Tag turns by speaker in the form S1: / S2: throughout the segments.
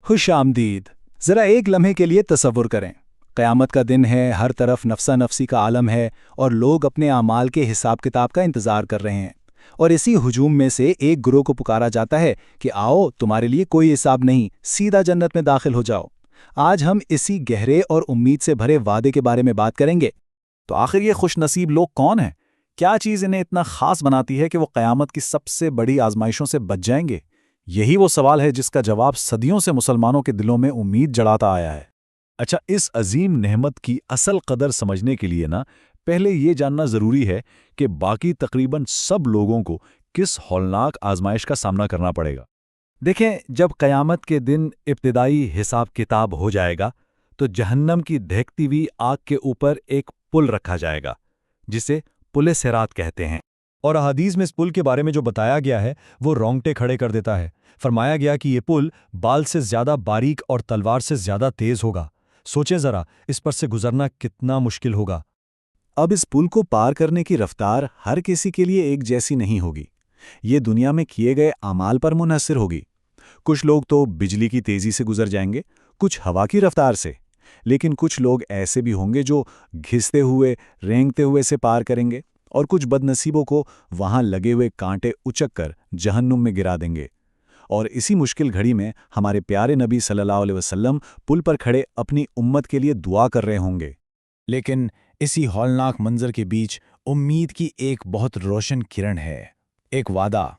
S1: खुश आमदीद। ज़रा एक लम्हे के लिए तसव्वुर करें, क़यामत का दिन है, हर तरफ नफसा नफसी का आलम है और लोग अपने आमाल के हिसाब किताब का इंतज़ार कर रहे हैं। और इसी हुजूम में से एक गुरोह को पुकारा जाता है कि आओ, तुम्हारे लिए कोई हिसाब नहीं, सीधा जन्नत में दाखिल हो जाओ। आज हम इसी गहरे और उम्मीद से भरे वादे के बारे में बात करेंगे।
S2: तो आखिर ये खुशनसीब लोग कौन हैं? क्या चीज़ इन्हें इतना ख़ास बनाती है कि वो क़यामत की सबसे बड़ी आजमाइशों से बच जाएंगे? यही वो सवाल है जिसका जवाब सदियों से मुसलमानों के दिलों में उम्मीद जड़ाता आया है। अच्छा, इस अजीम नेमत की असल कदर समझने के लिए पहले ये जानना ज़रूरी है कि बाकी तकरीबन सब लोगों को किस हौलनाक आजमाइश का सामना करना पड़ेगा। देखें, जब क़यामत के दिन इब्तिदाई हिसाब किताब हो जाएगा तो जहन्नम की दहकती हुई आग के ऊपर एक पुल रखा जाएगा जिसे पुल सिरात कहते हैं।
S3: और अहादीस में इस पुल के बारे में जो बताया गया है वो रोंगटे खड़े कर देता है। फरमाया गया कि ये पुल बाल से ज़्यादा बारीक और तलवार से ज़्यादा तेज़ होगा। सोचें ज़रा, इस पर से गुजरना कितना मुश्किल होगा।
S2: अब इस पुल को पार करने की रफ्तार हर किसी के लिए एक जैसी नहीं होगी। ये दुनिया में किए गए आमाल पर मुनहसर होगी। कुछ लोग तो बिजली की तेज़ी से गुजर जाएंगे, कुछ हवा की रफ्तार से, लेकिन कुछ लोग ऐसे भी होंगे जो घिसते हुए, रेंगते हुए से पार करेंगे, और कुछ बदनसीबों को वहां लगे हुए कांटे उचक कर जहन्नुम में गिरा देंगे। और इसी मुश्किल घड़ी में हमारे प्यारे नबी सल्लल्लाहु अलैहि वसल्लम पुल पर खड़े अपनी उम्मत के लिए दुआ कर रहे होंगे।
S4: लेकिन इसी हौलनाक मंजर के बीच उम्मीद की एक बहुत रोशन किरण है। एक वादा,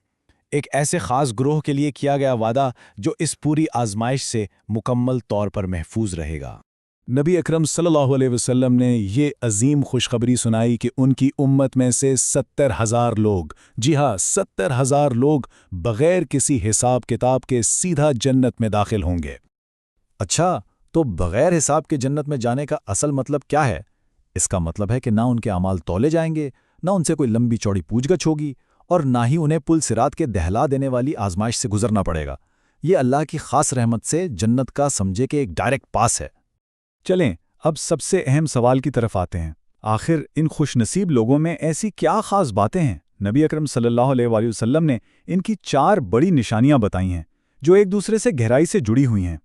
S4: एक ऐसे खास ग्रोह के लिए किया गया वादा जो इस पूरी आजमाइश से मुकम्मल तौर पर महफूज रहेगा।
S2: नबी अकरम सल्लल्लाहु अलैहि वसल्लम ने ये अजीम खुशखबरी सुनाई कि उनकी उम्मत में से 70,000 लोग, जी हाँ 70,000 लोग बग़ैर किसी हिसाब किताब के सीधा जन्नत में दाखिल होंगे।
S3: अच्छा, तो बग़ैर हिसाब के जन्नत में जाने का असल मतलब क्या है? इसका मतलब है कि ना उनके अमाल तौले जाएंगे, ना उनसे कोई लंबी चौड़ी पूछगछ होगी, और ना ही उन्हें पुल सिरात के दहला देने वाली आजमाइश से गुजरना पड़ेगा। ये अल्लाह की ख़ास रहमत से जन्नत का समझे कि एक डायरेक्ट पास है।
S2: चलें, अब सबसे अहम सवाल की तरफ आते हैं। आखिर इन खुशनसीब लोगों में ऐसी क्या ख़ास बातें हैं? नबी अकरम सल्लल्लाहु अलैहि वसल्लम ने इनकी 4 बड़ी निशानियां बताई हैं जो एक दूसरे से गहराई से जुड़ी हुई हैं।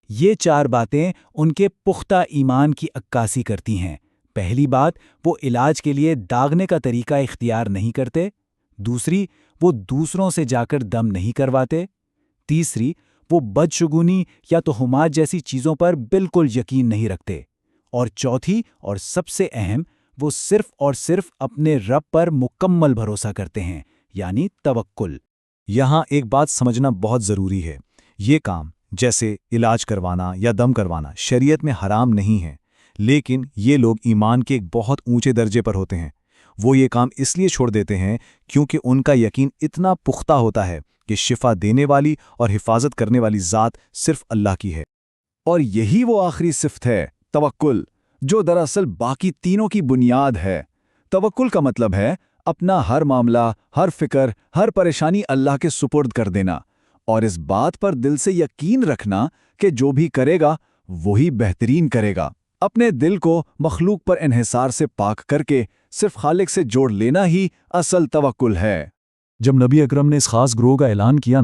S1: ये 4 बातें उनके पुख्ता ईमान की अक्कासी करती हैं। पहली बात, वो इलाज के लिए दागने का तरीका इख्तियार नहीं करते। दूसरी, वो दूसरों से जाकर दम नहीं करवाते। तीसरी, वो बदशगुनी या तोहमात जैसी चीज़ों पर बिल्कुल यकीन नहीं रखते। और चौथी और सबसे अहम, वो सिर्फ और सिर्फ अपने रब पर मुकम्मल भरोसा करते हैं, यानी तवक्कुल।
S3: यहाँ एक बात समझना बहुत ज़रूरी है। ये काम, जैसे इलाज करवाना या दम करवाना, शरीयत में हराम नहीं है, लेकिन ये लोग ईमान के एक बहुत ऊंचे दर्जे पर होते हैं। वो ये काम इसलिए छोड़ देते हैं क्योंकि उनका यकीन इतना पुख्ता होता है कि शिफा देने वाली और हिफाजत करने वाली ज़ात सिर्फ अल्लाह की है। और यही वो आखिरी सिफ्त है, तवक्कुल, जो दरअसल बाकी तीनों की बुनियाद है। तवक्कुल का मतलब है अपना हर मामला, हर फिक्र, हर परेशानी अल्लाह के सुपुर्द कर देना, और इस बात पर दिल से यकीन रखना कि जो भी करेगा वही बेहतरीन करेगा। अपने दिल को मखलूक पर इन्हिसार से पाक करके सिर्फ खालिक से जोड़ लेना ही असल तवक्कुल है।
S5: जब नबी अकरम ने इस खास ग्रोह का ऐलान किया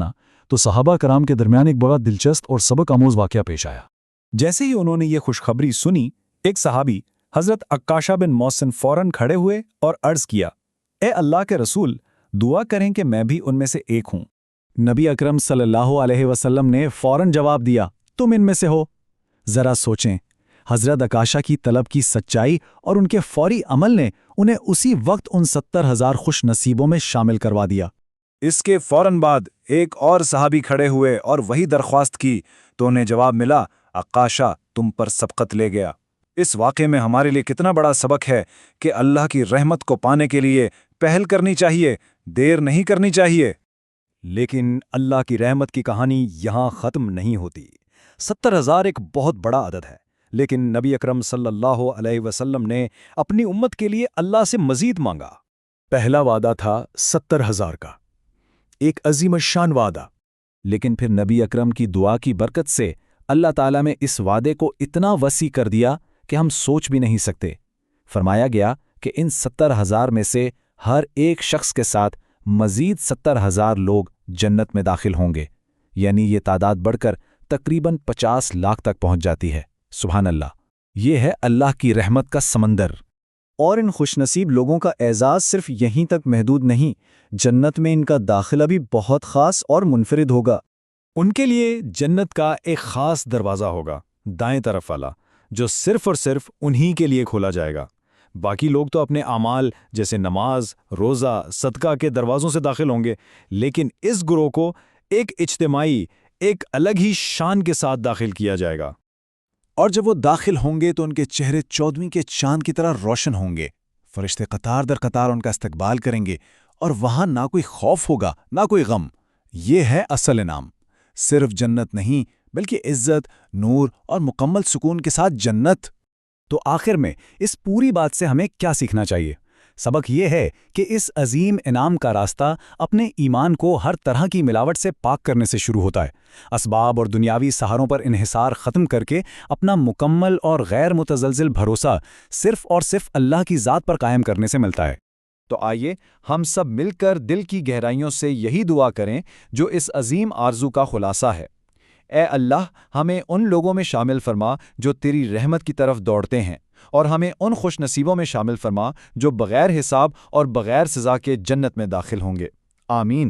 S5: तो सहाबा कराम के दरमियान एक बड़ा दिलचस्प और सबक आमोज वाक़या पेश आया।
S2: जैसे ही उन्होंने ये खुशखबरी सुनी, एक सहाबी हज़रत अक्काशा बिन मौसन फ़ौरन खड़े हुए और अर्ज़ किया, ए अल्लाह के रसूल, दुआ करें कि मैं भी उनमें से एक हूँ।
S3: नबी अकरम सल्लल्लाहु अलैहि वसल्लम ने फ़ौरन जवाब दिया, तुम इनमें से हो। ज़रा सोचें, हज़रत अकाशा की तलब की सच्चाई और उनके फौरी अमल ने उन्हें उसी वक्त उन 70,000 खुश नसीबों में शामिल करवा दिया।
S2: इसके फौरन बाद एक और सहाबी खड़े हुए और वही दरख्वास्त की, तो उन्हें जवाब मिला, अकाशा तुम पर सबकत ले गया। इस वाक़े में हमारे लिए कितना बड़ा सबक है कि अल्लाह की रहमत को पाने के लिए पहल करनी चाहिए, देर नहीं करनी चाहिए।
S3: लेकिन अल्लाह की रहमत की कहानी यहाँ ख़त्म नहीं होती। 70,000 एक बहुत बड़ा अदद है, लेकिन नबी अकरम सल्लल्लाहु अलैहि वसल्लम ने अपनी उम्मत के लिए अल्लाह से मज़ीद मांगा।
S5: पहला वादा था 70,000 का, एक अजीम शान वादा।
S3: लेकिन फिर नबी अकरम की दुआ की बरकत से अल्लाह ताला ने इस वादे को इतना वसी कर दिया कि हम सोच भी नहीं सकते। फरमाया गया कि इन 70,000 में से हर एक शख्स के साथ मज़ीद 70,000 लोग जन्नत में दाखिल होंगे, यानी ये तादाद बढ़कर
S2: تقریباً 50 لاکھ تک پہنچ جاتی ہے۔ سبحان اللہ، یہ ہے اللہ کی رحمت کا سمندر۔
S3: اور ان خوش نصیب لوگوں کا اعزاز صرف یہیں تک محدود نہیں، جنت میں ان کا داخلہ بھی بہت خاص اور منفرد ہوگا۔
S2: ان کے لیے جنت کا ایک خاص دروازہ ہوگا، دائیں طرف والا، جو صرف اور صرف انہی کے لیے کھولا جائے گا۔ باقی لوگ تو اپنے اعمال جیسے نماز، روزہ، صدقہ کے دروازوں سے داخل ہوں گے، لیکن اس گروہ کو ایک اجتماعی، ایک الگ ہی شان کے ساتھ داخل کیا جائے گا۔
S3: اور جب وہ داخل ہوں گے تو ان کے چہرے 14ویں کے چاند کی طرح روشن ہوں گے، فرشتے قطار در قطار ان کا استقبال کریں گے، اور وہاں نہ کوئی خوف ہوگا نہ کوئی غم۔ یہ ہے اصل انعام، صرف جنت نہیں بلکہ عزت، نور اور مکمل سکون کے ساتھ جنت۔
S1: تو آخر میں اس پوری بات سے ہمیں کیا سیکھنا چاہیے؟ سبق یہ ہے کہ اس عظیم انعام کا راستہ اپنے ایمان کو ہر طرح کی ملاوٹ سے پاک کرنے سے شروع ہوتا ہے۔ اسباب اور دنیاوی سہاروں پر انحصار ختم کر کے اپنا مکمل اور غیر متزلزل بھروسہ صرف اور صرف اللہ کی ذات پر قائم کرنے سے ملتا ہے۔
S2: تو آئیے ہم سب مل کر دل کی گہرائیوں سے یہی دعا کریں جو اس عظیم آرزو کا خلاصہ ہے۔ اے اللہ، ہمیں ان لوگوں میں شامل فرما جو تیری رحمت کی طرف دوڑتے ہیں، اور ہمیں ان خوش نصیبوں میں شامل فرما جو بغیر حساب اور بغیر سزا کے جنت میں داخل ہوں گے۔ آمین۔